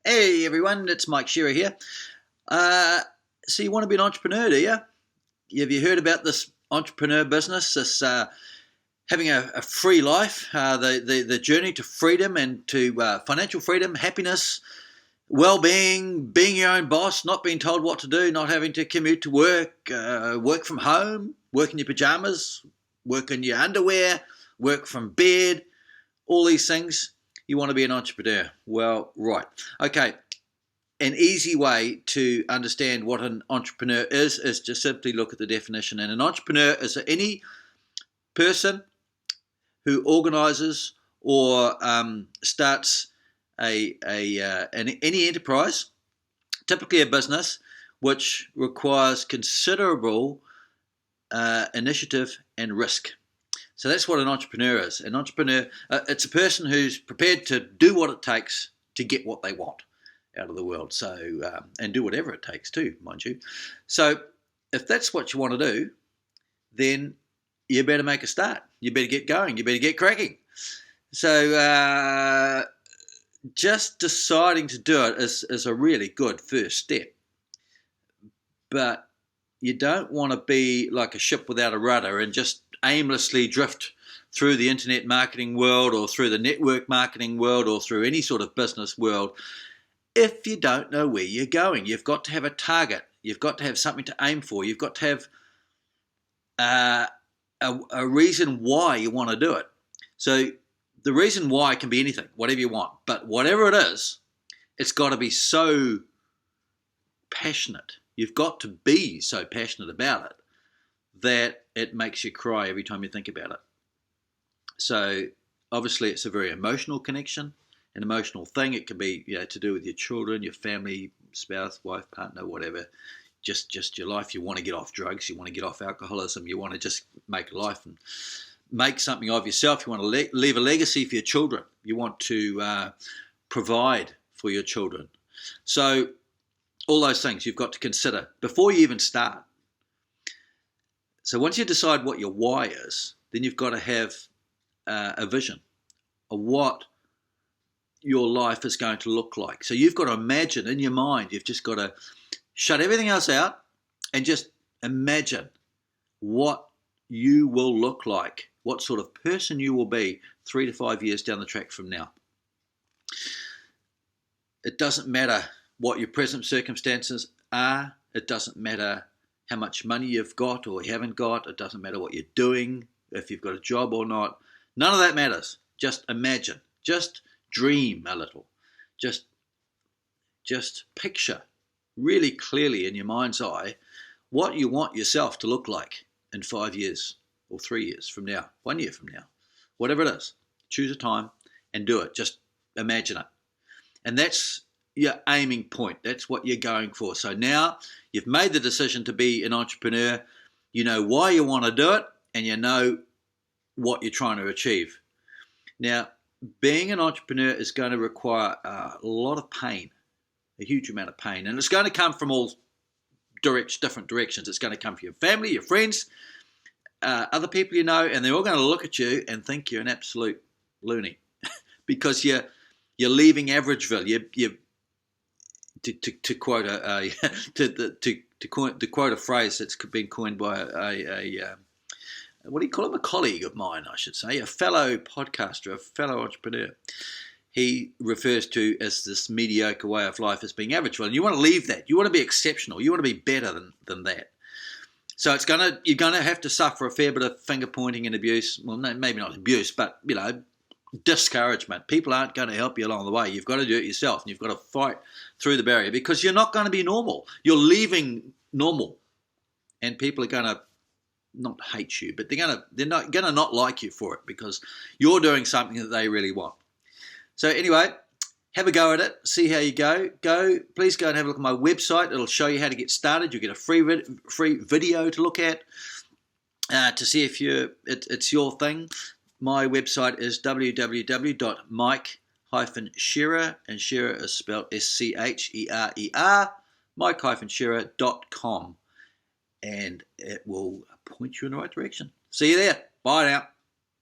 Hey everyone, it's Mike Shearer here. So you want to be an entrepreneur, do you? Have you heard about this entrepreneur business, this having a free life, the journey to freedom and to financial freedom, happiness, well-being, being your own boss, not being told what to do, not having to commute to work, work from home, work in your pajamas, work in your underwear, work from bed, all these things. You want to be an entrepreneur. Well, right. Okay. An easy way to understand what an entrepreneur is to simply look at the definition. And an entrepreneur is any person who organises or starts any enterprise, typically a business, which requires considerable initiative and risk. So that's what an entrepreneur is. An entrepreneur, it's a person who's prepared to do what it takes to get what they want out of the world. So, and do whatever it takes too, mind you. So if that's what you want to do, then you better make a start. You better get going. You better get cracking. So just deciding to do it is a really good first step. But you don't want to be like a ship without a rudder and just aimlessly drift through the internet marketing world or through the network marketing world or through any sort of business world if you don't know where you're going. You've got to have a target. You've got to have something to aim for. You've got to have a reason why you want to do it. So the reason why can be anything, whatever you want. But whatever it is, it's got to be so passionate. You've got to be so passionate about it that it makes you cry every time you think about it. So obviously it's a very emotional connection, an emotional thing. It can be to do with your children, your family, spouse, wife, partner, whatever. Just your life. You want to get off drugs. You want to get off alcoholism. You want to just make a life and make something of yourself. You want to leave a legacy for your children. You want to provide for your children. So all those things you've got to consider before you even start. So once you decide what your why is, then you've got to have a vision of what your life is going to look like. So you've got to imagine in your mind, you've just got to shut everything else out and just imagine what you will look like, what sort of person you will be 3 to 5 years down the track from now. It doesn't matter what your present circumstances are. It doesn't matter how much money you've got or haven't got. It doesn't matter what you're doing, if you've got a job or not. None of that matters. Just imagine. Just dream a little. Just picture really clearly in your mind's eye what you want yourself to look like in 5 years or 3 years from now, 1 year from now, whatever it is. Choose a time and do it. Just imagine it. And that's your aiming point. That's what you're going for. So now you've made the decision to be an entrepreneur. You know why you want to do it, and you know what you're trying to achieve. Now, being an entrepreneur is going to require a lot of pain, a huge amount of pain, and it's going to come from all different directions. It's going to come from your family, your friends, other people you know, and they're all going to look at you and think you're an absolute loony because you're leaving Averageville. To quote to quote a phrase that's been coined by a what do you call him? A colleague of mine, I should say, a fellow podcaster, a fellow entrepreneur. He refers to as this mediocre way of life as being Averageville, and you want to leave that. You want to be exceptional. You want to be better than that. So you're gonna have to suffer a fair bit of finger pointing and abuse. Well, no, maybe not abuse, but discouragement. People aren't going to help you along the way. You've got to do it yourself, and you've got to fight through the barrier because you're not going to be normal. You're leaving normal, and people are going to not hate you, but they're not going to not like you for it because you're doing something that they really want. So anyway, have a go at it. See how you go. Please go and have a look at my website. It'll show you how to get started. You'll get a free video to look at to see if it's your thing. My website is www.mike-shearer, and Shearer is spelled S-C-H-E-R-E-R, mike-shearer.com, and it will point you in the right direction. See you there. Bye now.